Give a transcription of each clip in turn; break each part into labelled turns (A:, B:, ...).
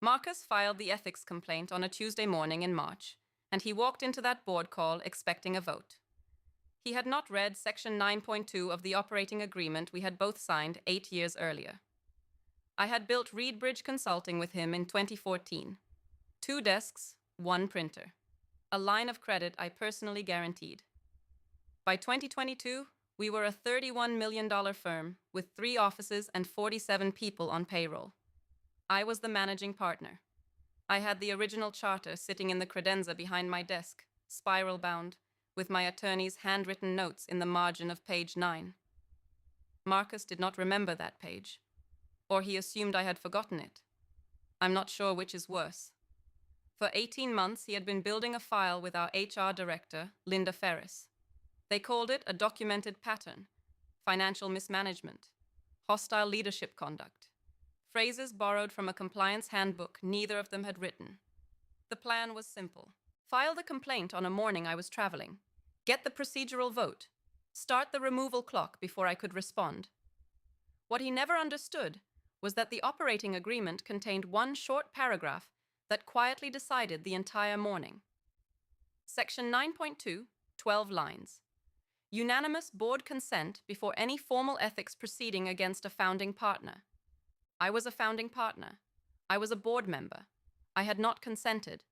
A: Marcus filed the ethics complaint on a Tuesday morning in March, and he walked into that board call expecting a vote. He had not read Section 9.2 of the operating agreement we had both signed 8 years earlier. I had built Reed Bridge Consulting with him in 2014. 2 desks, 1 printer. A line of credit I personally guaranteed. By 2022, we were a $31 million firm with 3 offices and 47 people on payroll. I was the managing partner. I had the original charter sitting in the credenza behind my desk, spiral bound, with my attorney's handwritten notes in the margin of page 9. Marcus did not remember that page, or he assumed I had forgotten it. I'm not sure which is worse. For 18 months, he had been building a file with our HR director, Linda Ferris. They called it a documented pattern, financial mismanagement, hostile leadership conduct, phrases borrowed from a compliance handbook neither of them had written. The plan was simple. File the complaint on a morning I was traveling, get the procedural vote, start the removal clock before I could respond. What he never understood was that the operating agreement contained one short paragraph that quietly decided the entire morning. Section 9.2, 12 lines. Unanimous board consent before any formal ethics proceeding against a founding partner. I was a founding partner. I was a board member. I had not consented.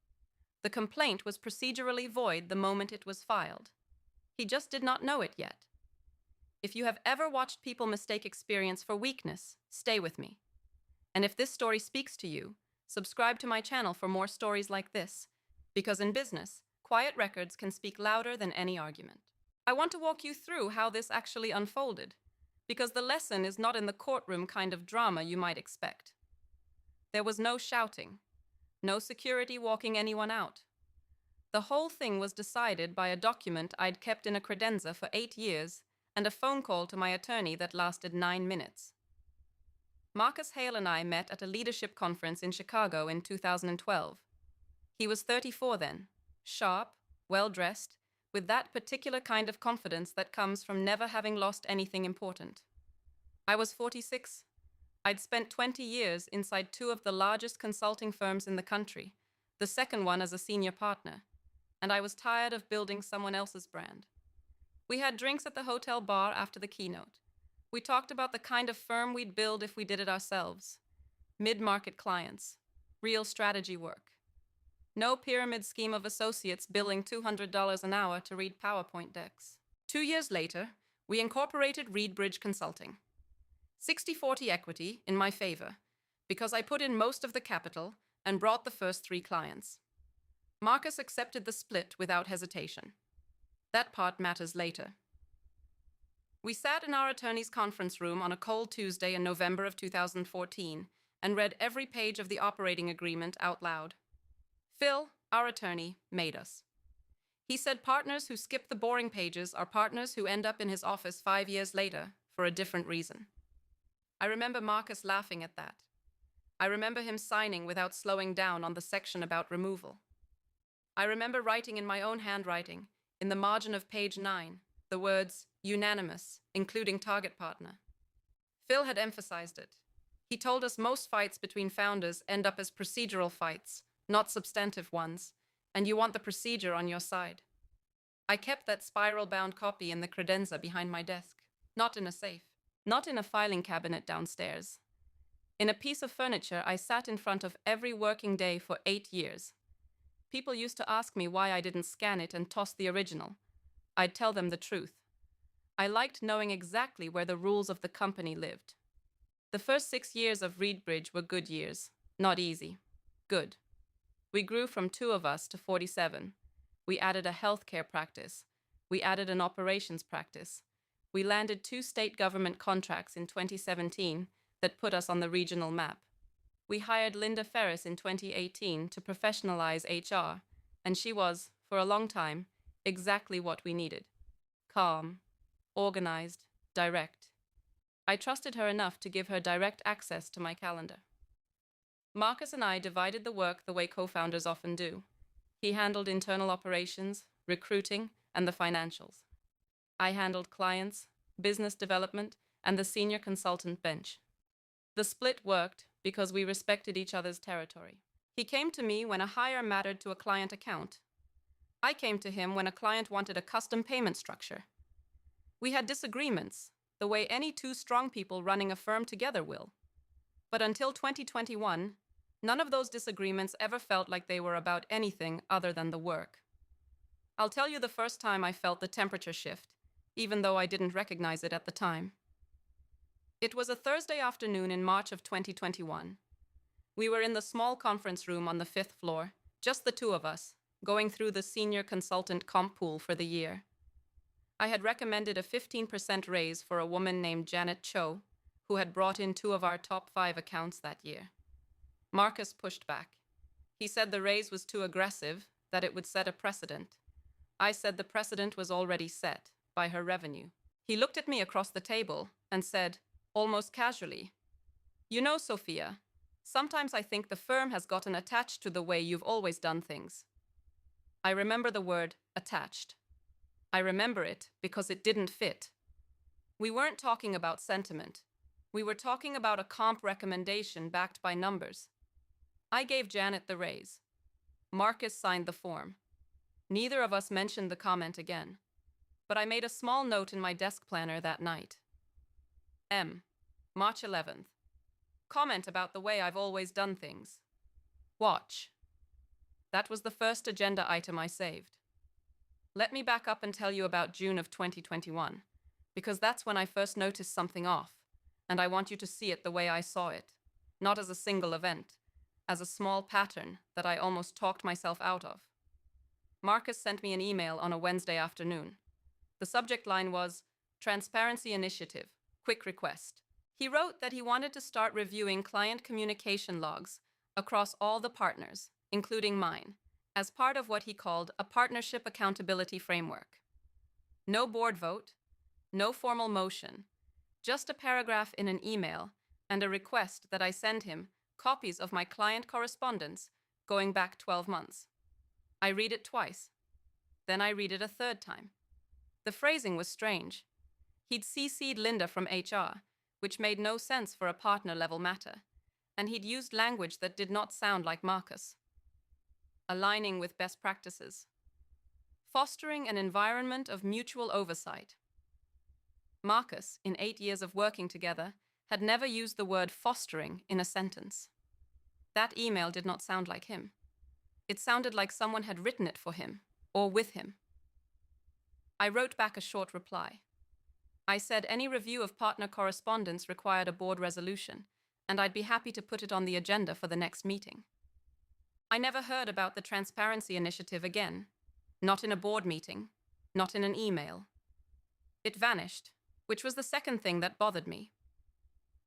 A: The complaint was procedurally void the moment it was filed. He just did not know it yet. If you have ever watched people mistake experience for weakness, stay with me. And if this story speaks to you, subscribe to my channel for more stories like this, because in business, quiet records can speak louder than any argument. I want to walk you through how this actually unfolded, because the lesson is not in the courtroom kind of drama you might expect. There was no shouting, no security walking anyone out. The whole thing was decided by a document I'd kept in a credenza for 8 years and a phone call to my attorney that lasted 9 minutes. Marcus Hale and I met at a leadership conference in Chicago in 2012. He was 34 then, sharp, well-dressed, with that particular kind of confidence that comes from never having lost anything important. I was 46. I'd spent 20 years inside 2 of the largest consulting firms in the country, the second one as a senior partner, and I was tired of building someone else's brand. We had drinks at the hotel bar after the keynote. We talked about the kind of firm we'd build if we did it ourselves. Mid-market clients, real strategy work. No pyramid scheme of associates billing $200 an hour to read PowerPoint decks. 2 years later, we incorporated Reed Bridge Consulting. 60-40 equity in my favor, because I put in most of the capital and brought the first 3 clients. Marcus accepted the split without hesitation. That part matters later. We sat in our attorney's conference room on a cold Tuesday in November of 2014 and read every page of the operating agreement out loud. Phil, our attorney, made us. He said partners who skip the boring pages are partners who end up in his office 5 years later for a different reason. I remember Marcus laughing at that. I remember him signing without slowing down on the section about removal. I remember writing in my own handwriting, in the margin of page 9, the words, unanimous, including target partner. Phil had emphasized it. He told us most fights between founders end up as procedural fights, not substantive ones, and you want the procedure on your side. I kept that spiral-bound copy in the credenza behind my desk, not in a safe, not in a filing cabinet downstairs. In a piece of furniture I sat in front of every working day for 8 years. People used to ask me why I didn't scan it and toss the original. I'd tell them the truth. I liked knowing exactly where the rules of the company lived. The first 6 years of Reed Bridge were good years. Not easy. Good. We grew from 2 of us to 47. We added a healthcare practice. We added an operations practice. We landed 2 state government contracts in 2017 that put us on the regional map. We hired Linda Ferris in 2018 to professionalize HR, and she was, for a long time, exactly what we needed. Calm, organized, direct. I trusted her enough to give her direct access to my calendar. Marcus and I divided the work the way co-founders often do. He handled internal operations, recruiting, and the financials. I handled clients, business development, and the senior consultant bench. The split worked because we respected each other's territory. He came to me when a hire mattered to a client account. I came to him when a client wanted a custom payment structure. We had disagreements, the way any two strong people running a firm together will. But until 2021, none of those disagreements ever felt like they were about anything other than the work. I'll tell you the first time I felt the temperature shift, even though I didn't recognize it at the time. It was a Thursday afternoon in March of 2021. We were in the small conference room on the 5th floor, just the two of us, going through the senior consultant comp pool for the year. I had recommended a 15% raise for a woman named Janet Cho, who had brought in 2 of our top 5 accounts that year. Marcus pushed back. He said the raise was too aggressive, that it would set a precedent. I said the precedent was already set, by her revenue. He looked at me across the table and said, almost casually, "You know, Sophia, sometimes I think the firm has gotten attached to the way you've always done things." I remember the word attached. I remember it because it didn't fit. We weren't talking about sentiment. We were talking about a comp recommendation backed by numbers. I gave Janet the raise. Marcus signed the form. Neither of us mentioned the comment again, but I made a small note in my desk planner that night. March 11th. Comment about the way I've always done things. Watch. That was the first agenda item I saved. Let me back up and tell you about June of 2021, because that's when I first noticed something off, and I want you to see it the way I saw it, not as a single event, as a small pattern that I almost talked myself out of. Marcus sent me an email on a Wednesday afternoon. The subject line was, Transparency Initiative, quick request. He wrote that he wanted to start reviewing client communication logs across all the partners, including mine, as part of what he called a partnership accountability framework. No board vote, no formal motion, just a paragraph in an email and a request that I send him copies of my client correspondence going back 12 months. I read it twice. Then I read it a third time. The phrasing was strange. He'd CC'd Linda from HR, which made no sense for a partner-level matter, and he'd used language that did not sound like Marcus. Aligning with best practices. Fostering an environment of mutual oversight. Marcus, in 8 years of working together, had never used the word fostering in a sentence. That email did not sound like him. It sounded like someone had written it for him, or with him. I wrote back a short reply. I said any review of partner correspondence required a board resolution, and I'd be happy to put it on the agenda for the next meeting. I never heard about the Transparency Initiative again, not in a board meeting, not in an email. It vanished, which was the second thing that bothered me.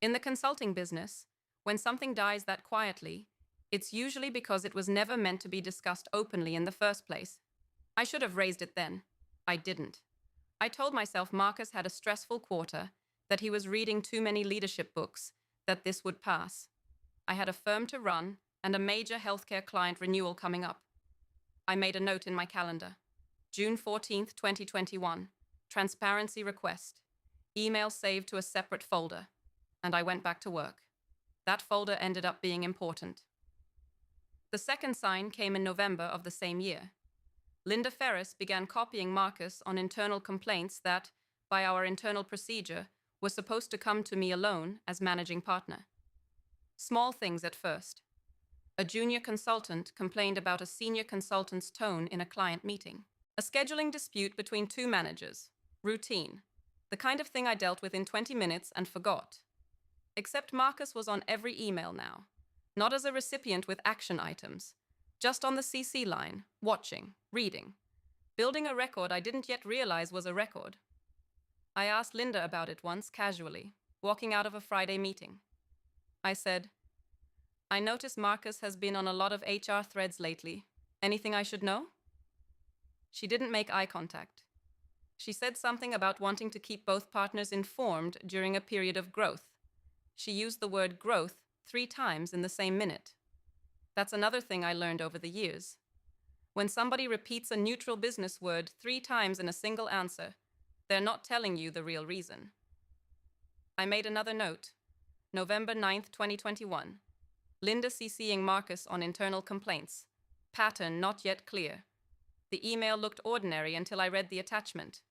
A: In the consulting business, when something dies that quietly, it's usually because it was never meant to be discussed openly in the first place. I should have raised it then. I didn't. I told myself Marcus had a stressful quarter, that he was reading too many leadership books, that this would pass. I had a firm to run and a major healthcare client renewal coming up. I made a note in my calendar. June 14th, 2021. Transparency request. Email saved to a separate folder. And I went back to work. That folder ended up being important. The second sign came in November of the same year. Linda Ferris began copying Marcus on internal complaints that, by our internal procedure, were supposed to come to me alone as managing partner. Small things at first. A junior consultant complained about a senior consultant's tone in a client meeting. A scheduling dispute between 2 managers. Routine. The kind of thing I dealt with in 20 minutes and forgot. Except Marcus was on every email now. Not as a recipient with action items. Just on the CC line, watching, reading. Building a record I didn't yet realize was a record. I asked Linda about it once, casually, walking out of a Friday meeting. I said, I notice Marcus has been on a lot of HR threads lately. Anything I should know? She didn't make eye contact. She said something about wanting to keep both partners informed during a period of growth. She used the word growth 3 times in the same minute. That's another thing I learned over the years. When somebody repeats a neutral business word 3 times in a single answer, they're not telling you the real reason. I made another note. November 9th, 2021. Linda CCing Marcus on internal complaints. Pattern not yet clear. The email looked ordinary until I read the attachment.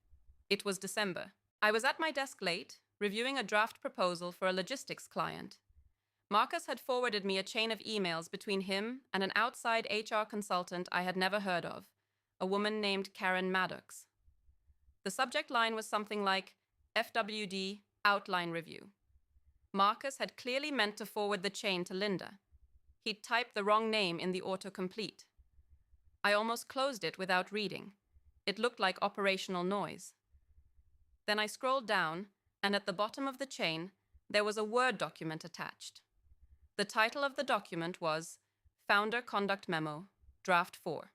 A: It was December. I was at my desk late, reviewing a draft proposal for a logistics client. Marcus had forwarded me a chain of emails between him and an outside HR consultant I had never heard of, a woman named Karen Maddox. The subject line was something like FWD Outline Review. Marcus had clearly meant to forward the chain to Linda. He'd typed the wrong name in the autocomplete. I almost closed it without reading. It looked like operational noise. Then I scrolled down, and at the bottom of the chain, there was a Word document attached. The title of the document was Founder Conduct Memo, Draft 4.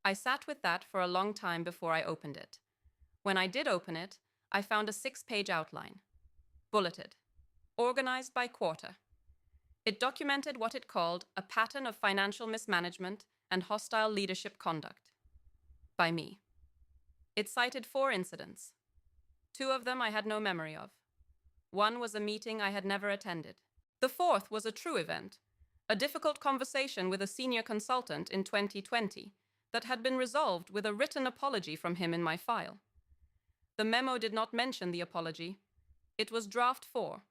A: I sat with that for a long time before I opened it. When I did open it, I found a 6-page outline. Bulleted. Organized by quarter. It documented what it called a pattern of financial mismanagement and hostile leadership conduct. By me. It cited 4 incidents. 2 of them I had no memory of. One was a meeting I had never attended. The 4th was a true event, a difficult conversation with a senior consultant in 2020 that had been resolved with a written apology from him in my file. The memo did not mention the apology. It was draft 4.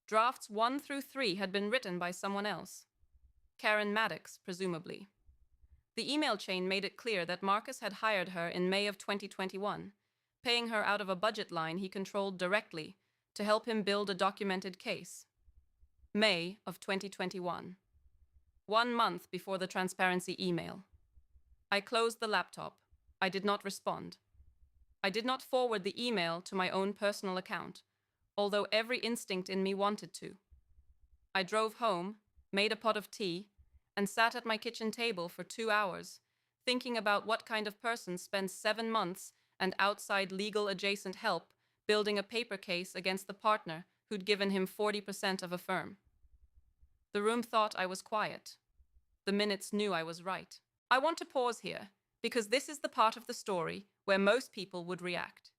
A: Drafts 1 through 3 had been written by someone else. Karen Maddox, presumably. The email chain made it clear that Marcus had hired her in May of 2021, paying her out of a budget line he controlled directly to help him build a documented case. May of 2021. 1 month before the transparency email. I closed the laptop. I did not respond. I did not forward the email to my own personal account, although every instinct in me wanted to. I drove home, made a pot of tea, and sat at my kitchen table for 2 hours, thinking about what kind of person spends 7 months and outside legal adjacent help building a paper case against the partner who'd given him 40% of a firm. The room thought I was quiet. The minutes knew I was right. I want to pause here, because this is the part of the story where most people would react.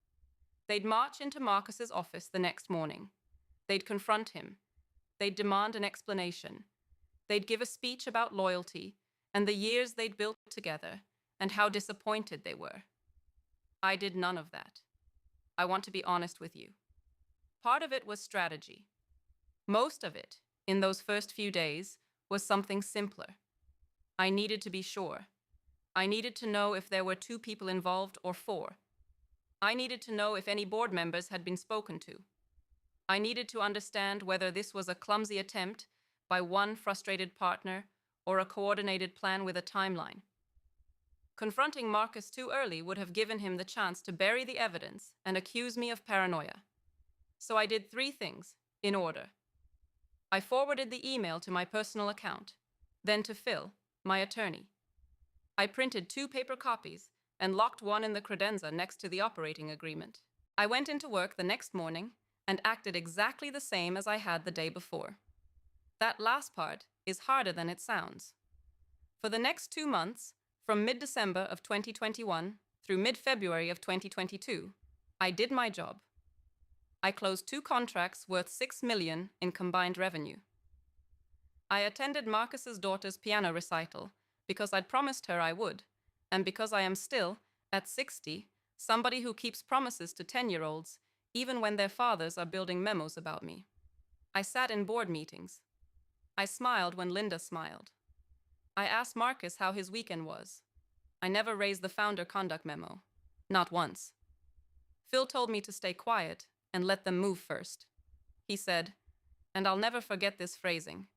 A: They'd march into Marcus's office the next morning. They'd confront him. They'd demand an explanation. They'd give a speech about loyalty and the years they'd built together and how disappointed they were. I did none of that. I want to be honest with you. Part of it was strategy. Most of it, in those first few days, was something simpler. I needed to be sure. I needed to know if there were 2 people involved or 4. I needed to know if any board members had been spoken to. I needed to understand whether this was a clumsy attempt by one frustrated partner or a coordinated plan with a timeline. Confronting Marcus too early would have given him the chance to bury the evidence and accuse me of paranoia. So I did 3 things, in order. I forwarded the email to my personal account, then to Phil, my attorney. I printed 2 paper copies and locked one in the credenza next to the operating agreement. I went into work the next morning and acted exactly the same as I had the day before. That last part is harder than it sounds. For the next 2 months, from mid-December of 2021 through mid-February of 2022, I did my job. I closed 2 contracts worth $6 million in combined revenue. I attended Marcus's daughter's piano recital because I'd promised her I would, and because I am still, at 60, somebody who keeps promises to 10-year-olds, even when their fathers are building memos about me. I sat in board meetings. I smiled when Linda smiled. I asked Marcus how his weekend was. I never raised the founder conduct memo. Not once. Phil told me to stay quiet and let them move first. He said, and I'll never forget this phrasing,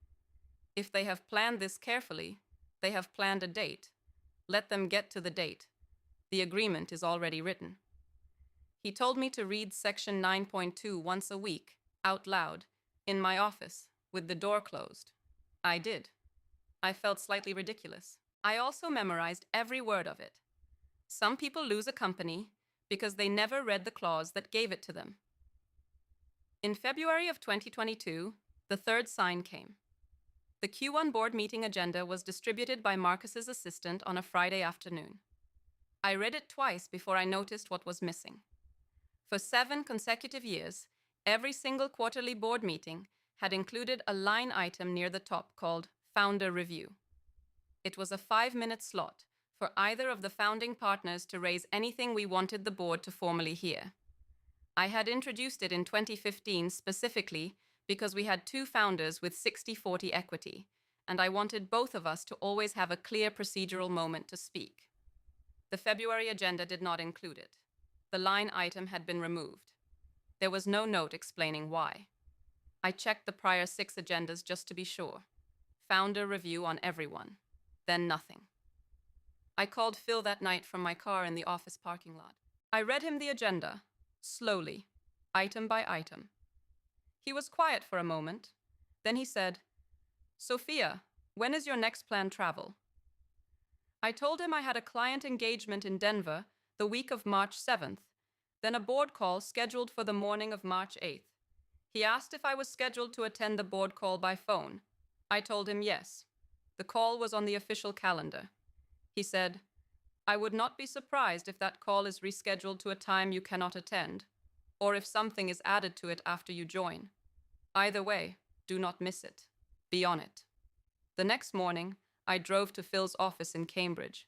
A: if they have planned this carefully, they have planned a date. Let them get to the date. The agreement is already written. He told me to read section 9.2 once a week, out loud, in my office, with the door closed. I did. I felt slightly ridiculous. I also memorized every word of it. Some people lose a company because they never read the clause that gave it to them. In February of 2022, the 3rd sign came. The Q1 board meeting agenda was distributed by Marcus's assistant on a Friday afternoon. I read it twice before I noticed what was missing. For 7 consecutive years, every single quarterly board meeting had included a line item near the top called Founder Review. It was a 5-minute slot for either of the founding partners to raise anything we wanted the board to formally hear. I had introduced it in 2015 specifically because we had 2 founders with 60-40 equity, and I wanted both of us to always have a clear procedural moment to speak. The February agenda did not include it. The line item had been removed. There was no note explaining why. I checked the prior 6 agendas just to be sure. Founder review on everyone. Then nothing. I called Phil that night from my car in the office parking lot. I read him the agenda, slowly, item by item. He was quiet for a moment. Then he said, "Sophia, when is your next planned travel?" I told him I had a client engagement in Denver the week of March 7th, then a board call scheduled for the morning of March 8th. He asked if I was scheduled to attend the board call by phone. I told him yes. The call was on the official calendar. He said, "I would not be surprised if that call is rescheduled to a time you cannot attend, or if something is added to it after you join. Either way, do not miss it. Be on it." The next morning, I drove to Phil's office in Cambridge.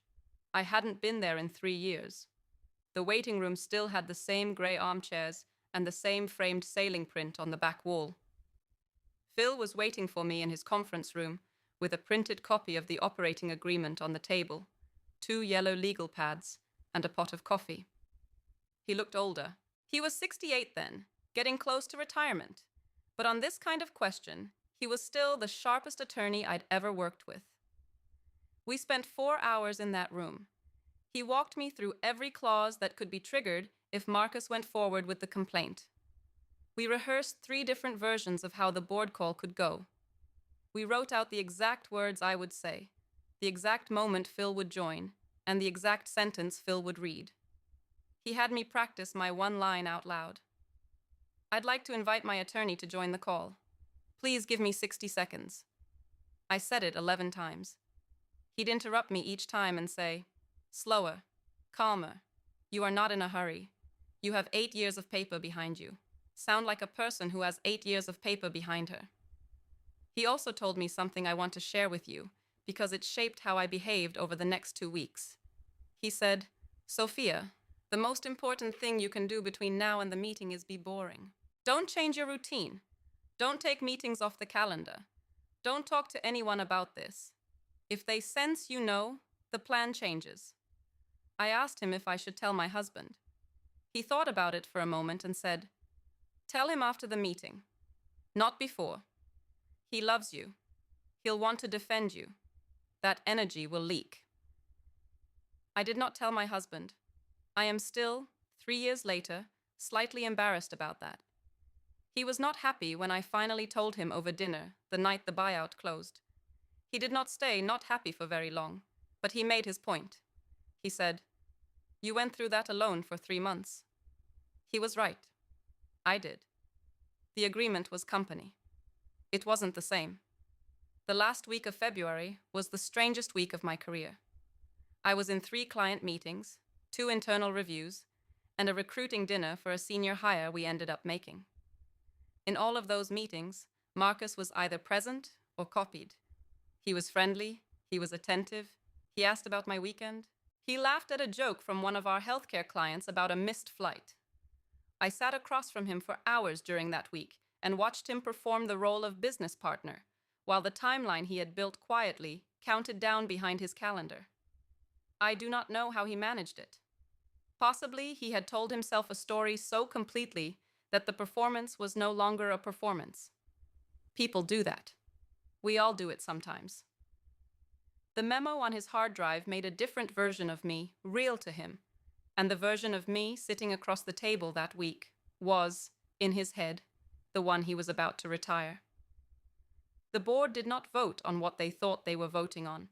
A: I hadn't been there in 3 years. The waiting room still had the same grey armchairs and the same framed sailing print on the back wall. Phil was waiting for me in his conference room with a printed copy of the operating agreement on the table, 2 yellow legal pads, and a pot of coffee. He looked older. He was 68 then, getting close to retirement. But on this kind of question, he was still the sharpest attorney I'd ever worked with. We spent 4 hours in that room. He walked me through every clause that could be triggered if Marcus went forward with the complaint. We rehearsed 3 different versions of how the board call could go. We wrote out the exact words I would say, the exact moment Phil would join, and the exact sentence Phil would read. He had me practice my one line out loud. "I'd like to invite my attorney to join the call. Please give me 60 seconds. I said it 11 times. He'd interrupt me each time and say, "Slower, calmer. You are not in a hurry. You have 8 years of paper behind you. Sound like a person who has 8 years of paper behind her." He also told me something I want to share with you because it shaped how I behaved over the next 2 weeks. He said, "Sophia, the most important thing you can do between now and the meeting is be boring. Don't change your routine. Don't take meetings off the calendar. Don't talk to anyone about this. If they sense you know, the plan changes." I asked him if I should tell my husband. He thought about it for a moment and said, "Tell him after the meeting. Not before. He loves you. He'll want to defend you. That energy will leak." I did not tell my husband. I am still, 3 years later, slightly embarrassed about that. He was not happy when I finally told him over dinner the night the buyout closed. He did not stay not happy for very long, but he made his point. He said, "You went through that alone for 3 months." He was right. I did. The agreement was company. It wasn't the same. The last week of February was the strangest week of my career. I was in 3 client meetings, 2 internal reviews, and a recruiting dinner for a senior hire we ended up making. In all of those meetings, Marcus was either present or copied. He was friendly, he was attentive, he asked about my weekend. He laughed at a joke from one of our healthcare clients about a missed flight. I sat across from him for hours during that week and watched him perform the role of business partner, while the timeline he had built quietly counted down behind his calendar. I do not know how he managed it. Possibly he had told himself a story so completely that the performance was no longer a performance. People do that. We all do it sometimes. The memo on his hard drive made a different version of me real to him, and the version of me sitting across the table that week was, in his head, the one he was about to retire. The board did not vote on what they thought they were voting on.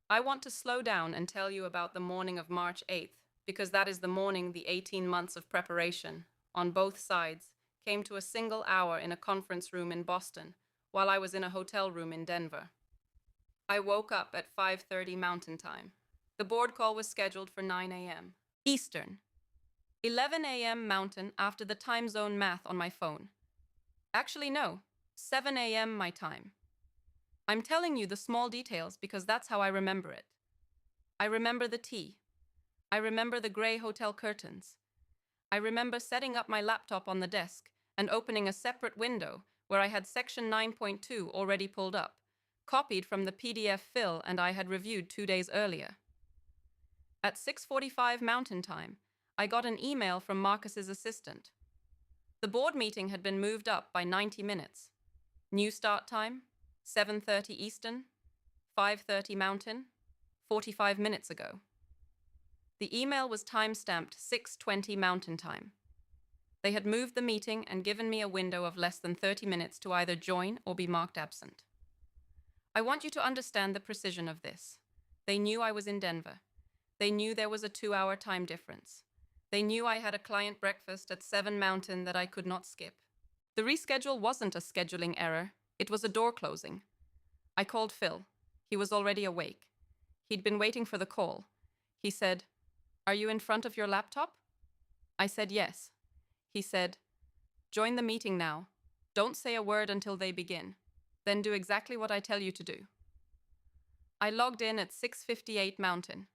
A: I want to slow down and tell you about the morning of March 8th, because that is the morning the 18 months of preparation, on both sides, came to a single hour in a conference room in Boston, while I was in a hotel room in Denver. I woke up at 5:30 Mountain Time. The board call was scheduled for 9 a.m. Eastern. 11 a.m. Mountain after the time zone math on my phone. Actually, no, 7 a.m. my time. I'm telling you the small details because that's how I remember it. I remember the tea. I remember the gray hotel curtains. I remember setting up my laptop on the desk and opening a separate window where I had section 9.2 already pulled up, copied from the PDF Phil and I had reviewed 2 days earlier. At 6:45 Mountain Time, I got an email from Marcus's assistant. The board meeting had been moved up by 90 minutes. New start time, 7:30 Eastern, 5:30 Mountain, 45 minutes ago. The email was time-stamped 6:20 Mountain Time. They had moved the meeting and given me a window of less than 30 minutes to either join or be marked absent. I want you to understand the precision of this. They knew I was in Denver. They knew there was a 2-hour time difference. They knew I had a client breakfast at 7 Mountain that I could not skip. The reschedule wasn't a scheduling error. It was a door closing. I called Phil. He was already awake. He'd been waiting for the call. He said, "Are you in front of your laptop?" I said yes. He said, "Join the meeting now. Don't say a word until they begin. Then do exactly what I tell you to do." I logged in at 6:58 Mountain.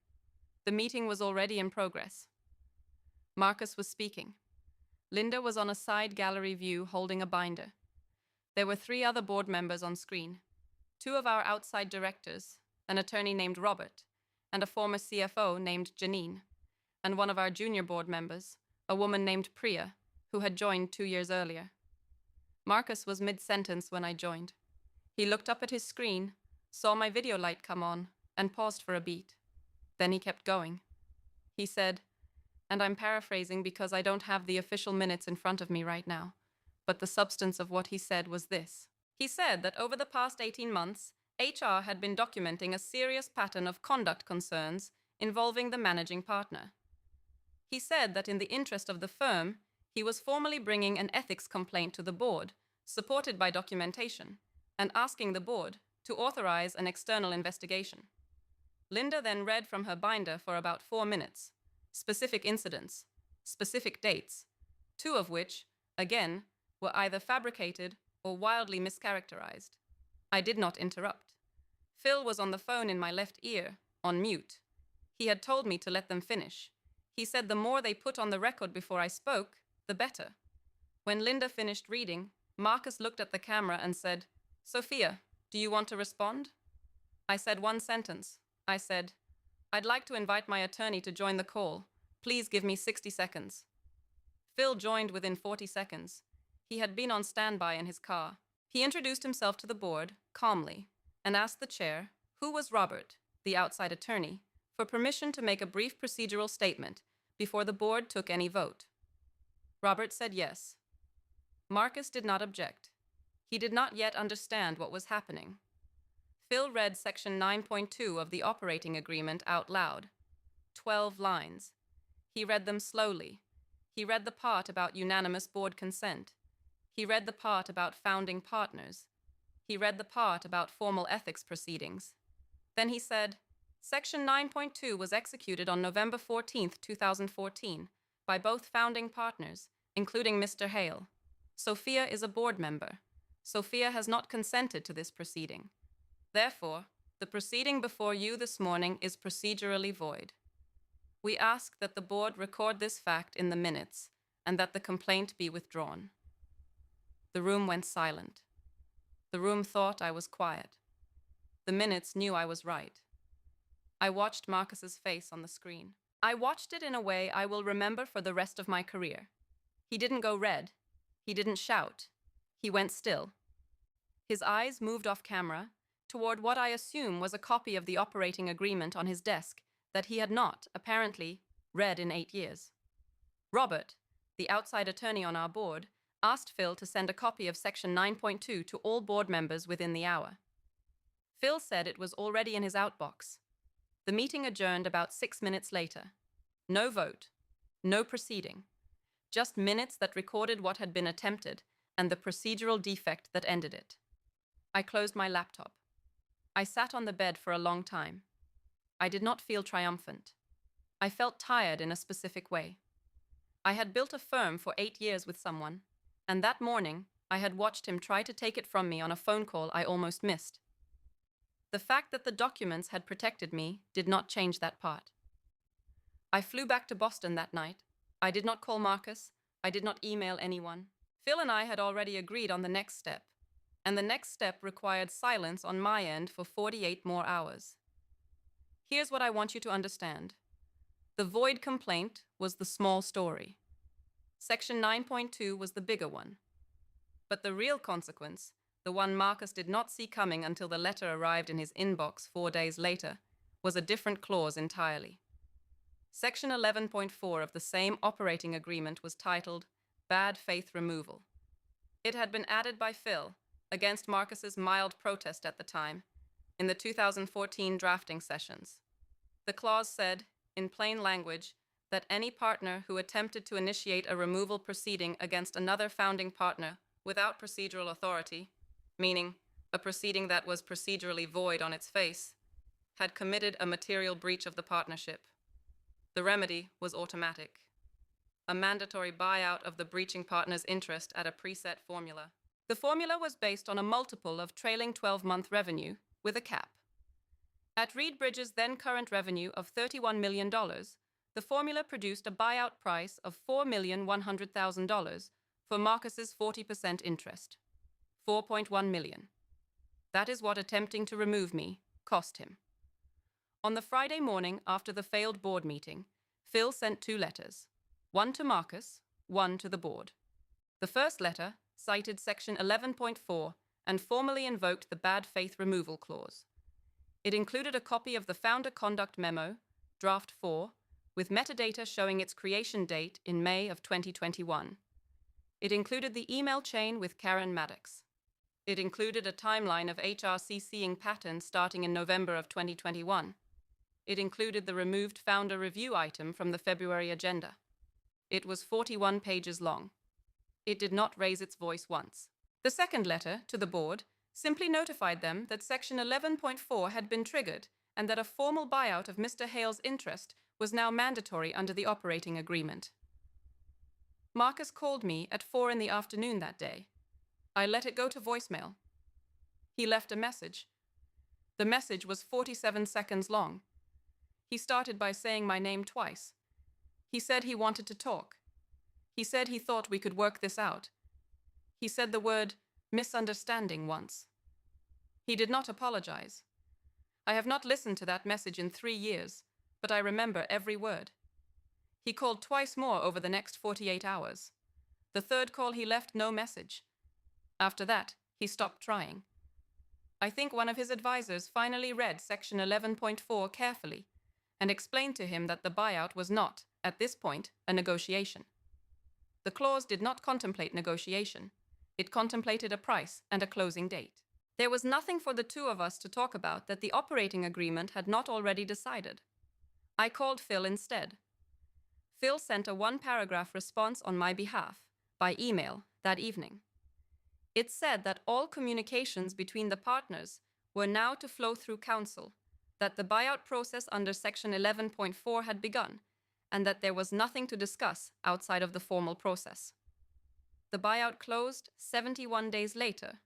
A: The meeting was already in progress. Marcus was speaking. Linda was on a side gallery view holding a binder. There were 3 other board members on screen. 2 of our outside directors, an attorney named Robert, and a former CFO named Janine, and one of our junior board members, a woman named Priya, who had joined 2 years earlier. Marcus was mid-sentence when I joined. He looked up at his screen, saw my video light come on, and paused for a beat. Then he kept going. He said, and I'm paraphrasing because I don't have the official minutes in front of me right now, but the substance of what he said was this. He said that over the past 18 months, HR had been documenting a serious pattern of conduct concerns involving the managing partner. He said that in the interest of the firm, he was formally bringing an ethics complaint to the board, supported by documentation, and asking the board to authorize an external investigation. Linda then read from her binder for about 4 minutes, specific incidents, specific dates, 2 of which, again, were either fabricated or wildly mischaracterized. I did not interrupt. Phil was on the phone in my left ear, on mute. He had told me to let them finish. He said the more they put on the record before I spoke, the better. When Linda finished reading, Marcus looked at the camera and said, "Sophia, do you want to respond?" I said 1 sentence. I said, "I'd like to invite my attorney to join the call. Please give me 60 seconds. Phil joined within 40 seconds. He had been on standby in his car. He introduced himself to the board, calmly, and asked the chair, who was Robert, the outside attorney, for permission to make a brief procedural statement before the board took any vote. Robert said yes. Marcus did not object. He did not yet understand what was happening. Phil read section 9.2 of the operating agreement out loud. 12 lines. He read them slowly. He read the part about unanimous board consent. He read the part about founding partners. He read the part about formal ethics proceedings. Then he said, Section 9.2 was executed on November 14, 2014, by both founding partners, including Mr. Hale. Sophia is a board member. Sophia has not consented to this proceeding. Therefore, the proceeding before you this morning is procedurally void. We ask that the board record this fact in the minutes and that the complaint be withdrawn. The room went silent. The room thought I was quiet. The minutes knew I was right. I watched Marcus's face on the screen. I watched it in a way I will remember for the rest of my career. He didn't go red. He didn't shout. He went still. His eyes moved off camera toward what I assume was a copy of the operating agreement on his desk that he had not, apparently, read in 8 years. Robert, the outside attorney on our board, asked Phil to send a copy of Section 9.2 to all board members within the hour. Phil said it was already in his outbox. The meeting adjourned about 6 minutes later. No vote, no proceeding, just minutes that recorded what had been attempted and the procedural defect that ended it. I closed my laptop. I sat on the bed for a long time. I did not feel triumphant. I felt tired in a specific way. I had built a firm for 8 years with someone, and that morning I had watched him try to take it from me on a phone call I almost missed. The fact that the documents had protected me did not change that part. I flew back to Boston that night. I did not call Marcus. I did not email anyone. Phil and I had already agreed on the next step, and the next step required silence on my end for 48 more hours. Here's what I want you to understand. The void complaint was the small story. Section 9.2 was the bigger one. But the real consequence, the one Marcus did not see coming until the letter arrived in his inbox 4 days later, was a different clause entirely. Section 11.4 of the same operating agreement was titled Bad Faith Removal. It had been added by Phil, against Marcus's mild protest at the time, in the 2014 drafting sessions. The clause said, in plain language, that any partner who attempted to initiate a removal proceeding against another founding partner without procedural authority, meaning a proceeding that was procedurally void on its face, had committed a material breach of the partnership. The remedy was automatic. A mandatory buyout of the breaching partner's interest at a preset formula. The formula was based on a multiple of trailing 12-month revenue with a cap. At Reed Bridges' then current revenue of $31 million, the formula produced a buyout price of $4,100,000 for Marcus's 40% interest. $4.1 million. That is what attempting to remove me cost him. On the Friday morning after the failed board meeting, Phil sent 2 letters, one to Marcus, one to the board. The first letter cited Section 11.4 and formally invoked the bad faith removal clause. It included a copy of the Founder Conduct Memo, Draft 4, with metadata showing its creation date in May of 2021. It included the email chain with Karen Maddox. It included a timeline of HRCCing patterns starting in November of 2021. It included the removed founder review item from the February agenda. It was 41 pages long. It did not raise its voice once. The second letter, to the board, simply notified them that Section 11.4 had been triggered and that a formal buyout of Mr. Hale's interest was now mandatory under the operating agreement. Marcus called me at 4 in the afternoon that day. I let it go to voicemail. He left a message. The message was 47 seconds long. He started by saying my name twice. He said he wanted to talk. He said he thought we could work this out. He said the word misunderstanding once. He did not apologize. I have not listened to that message in 3 years, but I remember every word. He called twice more over the next 48 hours. The third call he left no message. After that, he stopped trying. I think one of his advisors finally read Section 11.4 carefully and explained to him that the buyout was not, at this point, a negotiation. The clause did not contemplate negotiation. It contemplated a price and a closing date. There was nothing for the 2 of us to talk about that the operating agreement had not already decided. I called Phil instead. Phil sent a 1-paragraph response on my behalf, by email, that evening. It said that all communications between the partners were now to flow through counsel, that the buyout process under Section 11.4 had begun, and that there was nothing to discuss outside of the formal process. The buyout closed 71 days later.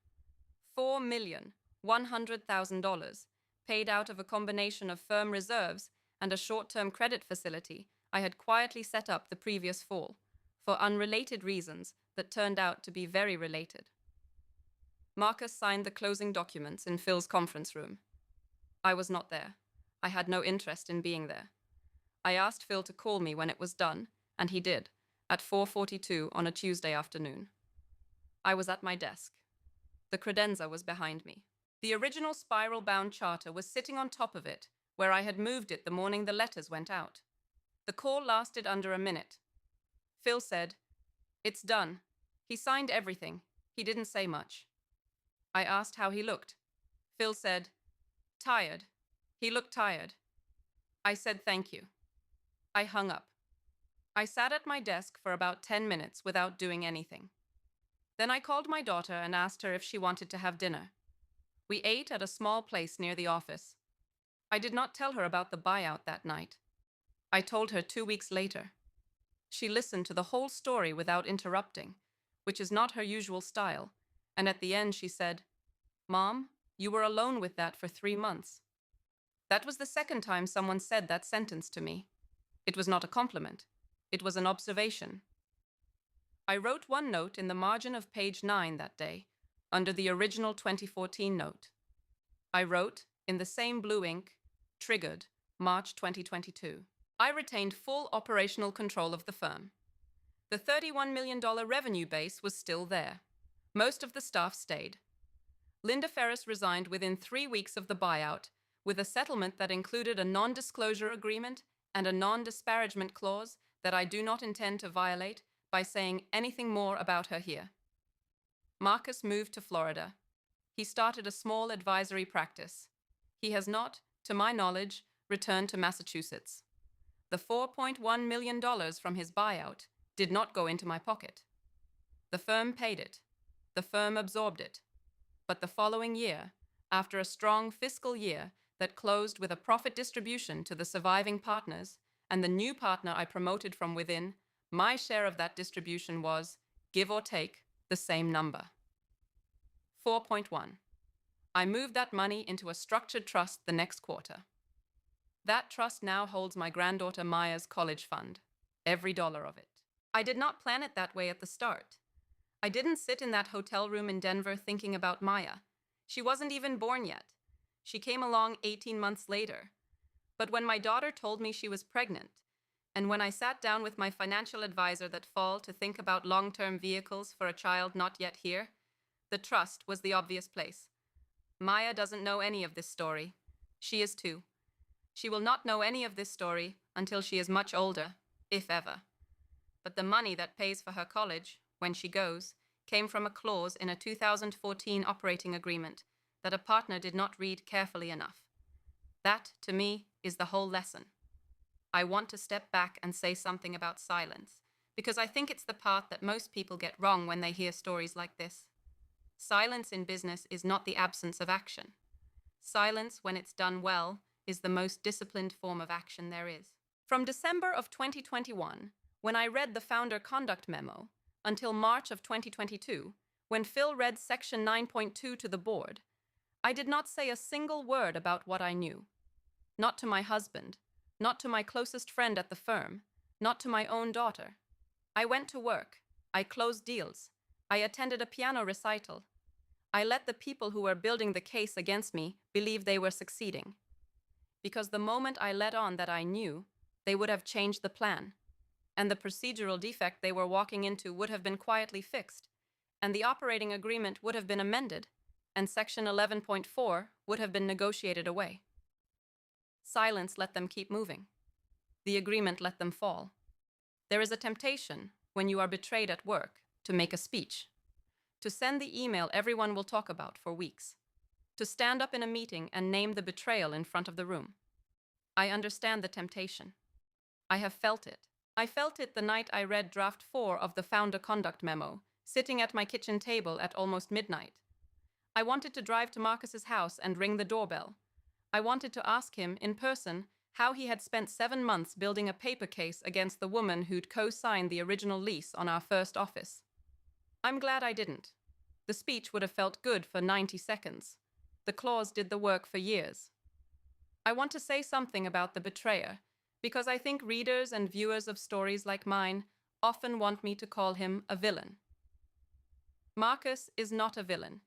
A: $4,100,000, paid out of a combination of firm reserves and a short-term credit facility I had quietly set up the previous fall, for unrelated reasons that turned out to be very related. Marcus signed the closing documents in Phil's conference room. I was not there. I had no interest in being there. I asked Phil to call me when it was done, and he did, at 4:42 on a Tuesday afternoon. I was at my desk. The credenza was behind me. The original spiral-bound charter was sitting on top of it, where I had moved it the morning the letters went out. The call lasted under a minute. Phil said, "It's done. He signed everything. He didn't say much." I asked how he looked. Phil said, "Tired. He looked tired." I said thank you. I hung up. I sat at my desk for about 10 minutes without doing anything. Then I called my daughter and asked her if she wanted to have dinner. We ate at a small place near the office. I did not tell her about the buyout that night. I told her 2 weeks later. She listened to the whole story without interrupting, which is not her usual style, And at the end she said, "Mom, you were alone with that for 3 months." That was the second time someone said that sentence to me. It was not a compliment. It was an observation. I wrote one note in the margin of page 9 that day, under the original 2014 note. I wrote, in the same blue ink, "Triggered, March 2022. I retained full operational control of the firm. The $31 million revenue base was still there. Most of the staff stayed. Linda Ferris resigned within 3 weeks of the buyout, with a settlement that included a non-disclosure agreement and a non-disparagement clause that I do not intend to violate by saying anything more about her here. Marcus moved to Florida. He started a small advisory practice. He has not, to my knowledge, returned to Massachusetts. The $4.1 million from his buyout did not go into my pocket. The firm paid it. The firm absorbed it. But the following year, after a strong fiscal year that closed with a profit distribution to the surviving partners and the new partner I promoted from within, my share of that distribution was, give or take, the same number. 4.1. I moved that money into a structured trust the next quarter. That trust now holds my granddaughter Maya's college fund, every dollar of it. I did not plan it that way at the start. I didn't sit in that hotel room in Denver thinking about Maya. She wasn't even born yet. She came along 18 months later. But when my daughter told me she was pregnant, and when I sat down with my financial advisor that fall to think about long-term vehicles for a child not yet here, the trust was the obvious place. Maya doesn't know any of this story. She is 2. She will not know any of this story until she is much older, if ever. But the money that pays for her college, when she goes, came from a clause in a 2014 operating agreement that a partner did not read carefully enough. That, to me, is the whole lesson. I want to step back and say something about silence, because I think it's the part that most people get wrong when they hear stories like this. Silence in business is not the absence of action. Silence, when it's done well, is the most disciplined form of action there is. From December of 2021, when I read the founder conduct memo, until March of 2022, when Phil read Section 9.2 to the board, I did not say a single word about what I knew. Not to my husband, not to my closest friend at the firm, not to my own daughter. I went to work. I closed deals. I attended a piano recital. I let the people who were building the case against me believe they were succeeding. Because the moment I let on that I knew, they would have changed the plan, and the procedural defect they were walking into would have been quietly fixed, and the operating agreement would have been amended, and Section 11.4 would have been negotiated away. Silence let them keep moving. The agreement let them fall. There is a temptation, when you are betrayed at work, to make a speech, to send the email everyone will talk about for weeks, to stand up in a meeting and name the betrayal in front of the room. I understand the temptation. I have felt it. I felt it the night I read Draft 4 of the Founder Conduct Memo, sitting at my kitchen table at almost midnight. I wanted to drive to Marcus's house and ring the doorbell. I wanted to ask him, in person, how he had spent 7 months building a paper case against the woman who'd co-signed the original lease on our first office. I'm glad I didn't. The speech would have felt good for 90 seconds. The clause did the work for years. I want to say something about the betrayer, because I think readers and viewers of stories like mine often want me to call him a villain. Marcus is not a villain.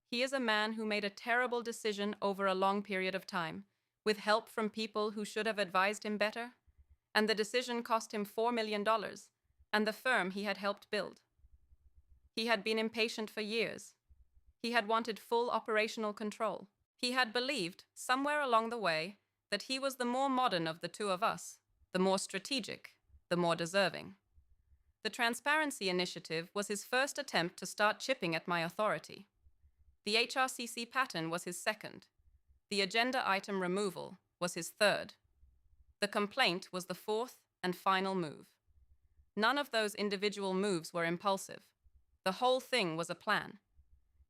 A: He is a man who made a terrible decision over a long period of time, with help from people who should have advised him better, and the decision cost him $4 million, and the firm he had helped build. He had been impatient for years. He had wanted full operational control. He had believed, somewhere along the way, that he was the more modern of the two of us, the more strategic, the more deserving. The Transparency Initiative was his first attempt to start chipping at my authority. The HRCC pattern was his second. The agenda item removal was his third. The complaint was the fourth and final move. None of those individual moves were impulsive. The whole thing was a plan.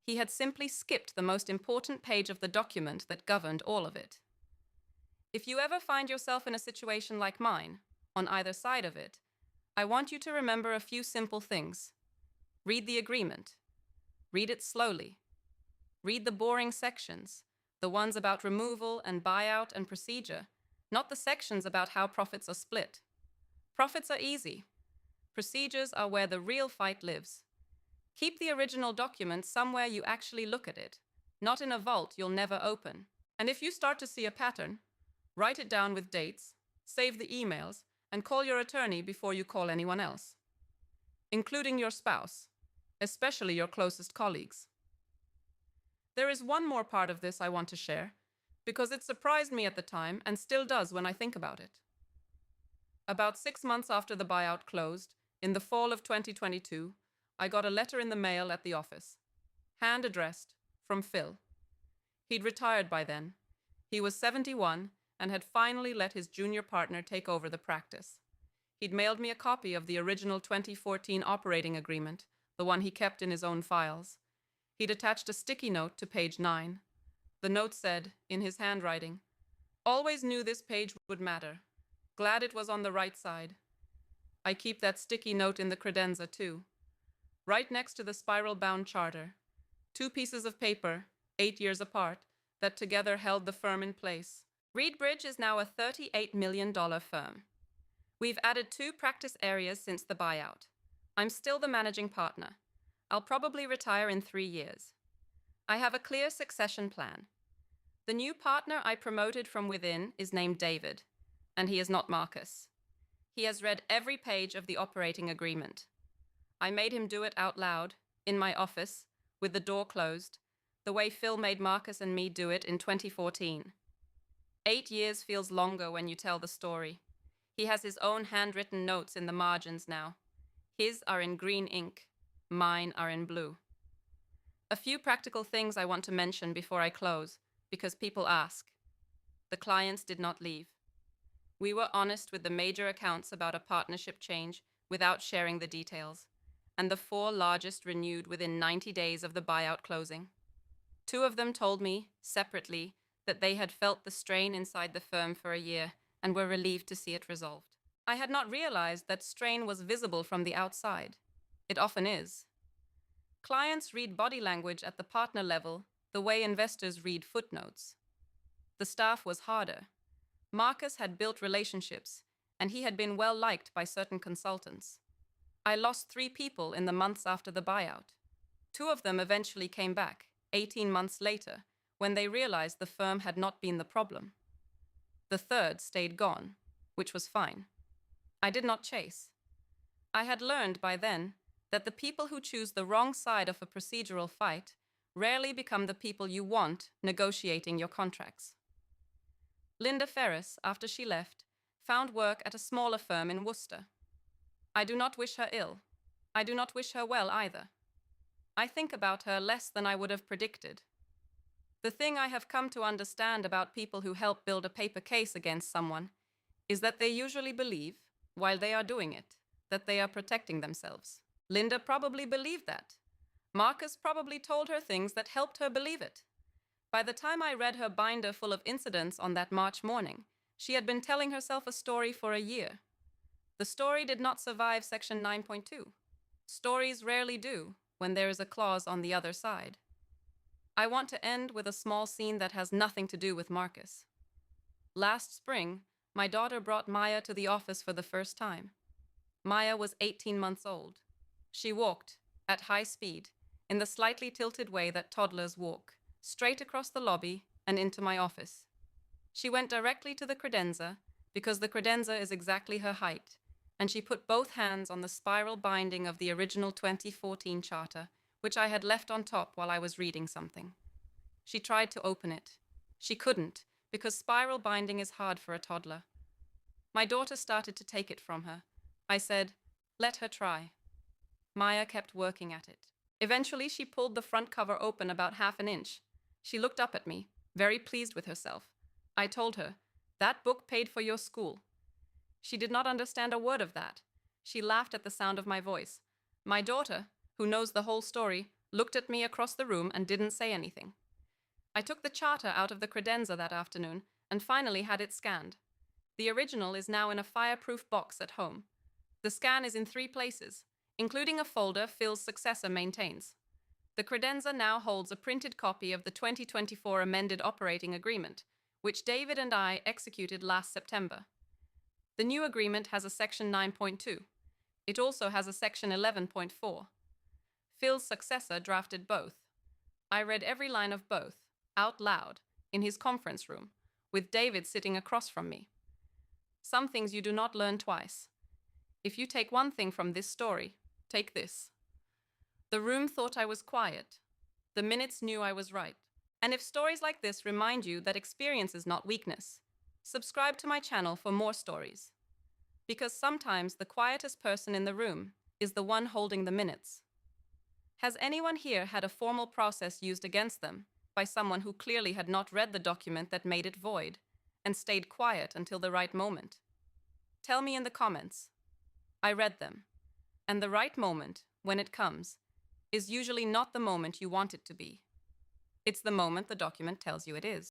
A: He had simply skipped the most important page of the document that governed all of it. If you ever find yourself in a situation like mine, on either side of it, I want you to remember a few simple things. Read the agreement. Read it slowly. Read the boring sections, the ones about removal and buyout and procedure, not the sections about how profits are split. Profits are easy. Procedures are where the real fight lives. Keep the original document somewhere you actually look at it, not in a vault you'll never open. And if you start to see a pattern, write it down with dates, save the emails, and call your attorney before you call anyone else, including your spouse, especially your closest colleagues. There is one more part of this I want to share, because it surprised me at the time and still does when I think about it. About 6 months after the buyout closed, in the fall of 2022, I got a letter in the mail at the office, hand-addressed, from Phil. He'd retired by then. He was 71 and had finally let his junior partner take over the practice. He'd mailed me a copy of the original 2014 operating agreement, the one he kept in his own files. He'd attached a sticky note to page 9. The note said, in his handwriting, "Always knew this page would matter. Glad it was on the right side." I keep that sticky note in the credenza too, right next to the spiral-bound charter. 2 pieces of paper, 8 years apart, that together held the firm in place. ReedBridge is now a $38 million firm. We've added 2 practice areas since the buyout. I'm still the managing partner. I'll probably retire in 3 years. I have a clear succession plan. The new partner I promoted from within is named David, and he is not Marcus. He has read every page of the operating agreement. I made him do it out loud, in my office, with the door closed, the way Phil made Marcus and me do it in 2014. 8 years feels longer when you tell the story. He has his own handwritten notes in the margins now. His are in green ink. Mine are in blue. A few practical things I want to mention before I close, because people ask. The clients did not leave. We were honest with the major accounts about a partnership change without sharing the details, and the 4 largest renewed within 90 days of the buyout closing. 2 of them told me, separately, that they had felt the strain inside the firm for a year and were relieved to see it resolved. I had not realized that strain was visible from the outside. It often is. Clients read body language at the partner level the way investors read footnotes. The staff was harder. Marcus had built relationships, and he had been well liked by certain consultants. I lost 3 people in the months after the buyout. 2 of them eventually came back, 18 months later, when they realized the firm had not been the problem. The 3rd stayed gone, which was fine. I did not chase. I had learned by then that the people who choose the wrong side of a procedural fight rarely become the people you want negotiating your contracts. Linda Ferris, after she left, found work at a smaller firm in Worcester. I do not wish her ill. I do not wish her well either. I think about her less than I would have predicted. The thing I have come to understand about people who help build a paper case against someone is that they usually believe, while they are doing it, that they are protecting themselves. Linda probably believed that. Marcus probably told her things that helped her believe it. By the time I read her binder full of incidents on that March morning, she had been telling herself a story for a year. The story did not survive Section 9.2. Stories rarely do when there is a clause on the other side. I want to end with a small scene that has nothing to do with Marcus. Last spring, my daughter brought Maya to the office for the first time. Maya was 18 months old. She walked, at high speed, in the slightly tilted way that toddlers walk, straight across the lobby and into my office. She went directly to the credenza, because the credenza is exactly her height, and she put both hands on the spiral binding of the original 2014 charter, which I had left on top while I was reading something. She tried to open it. She couldn't, because spiral binding is hard for a toddler. My daughter started to take it from her. I said, "Let her try." Maya kept working at it. Eventually, she pulled the front cover open about half an inch. She looked up at me, very pleased with herself. I told her, "That book paid for your school." She did not understand a word of that. She laughed at the sound of my voice. My daughter, who knows the whole story, looked at me across the room and didn't say anything. I took the charter out of the credenza that afternoon and finally had it scanned. The original is now in a fireproof box at home. The scan is in 3 places, including a folder Phil's successor maintains. The credenza now holds a printed copy of the 2024 amended operating agreement, which David and I executed last September. The new agreement has a section 9.2. It also has a section 11.4. Phil's successor drafted both. I read every line of both, out loud, in his conference room, with David sitting across from me. Some things you do not learn twice. If you take one thing from this story, take this. The room thought I was quiet. The minutes knew I was right. And if stories like this remind you that experience is not weakness, subscribe to my channel for more stories. Because sometimes the quietest person in the room is the one holding the minutes. Has anyone here had a formal process used against them by someone who clearly had not read the document that made it void and stayed quiet until the right moment? Tell me in the comments. I read them, and the right moment, when it comes, is usually not the moment you want it to be. It's the moment the document tells you it is.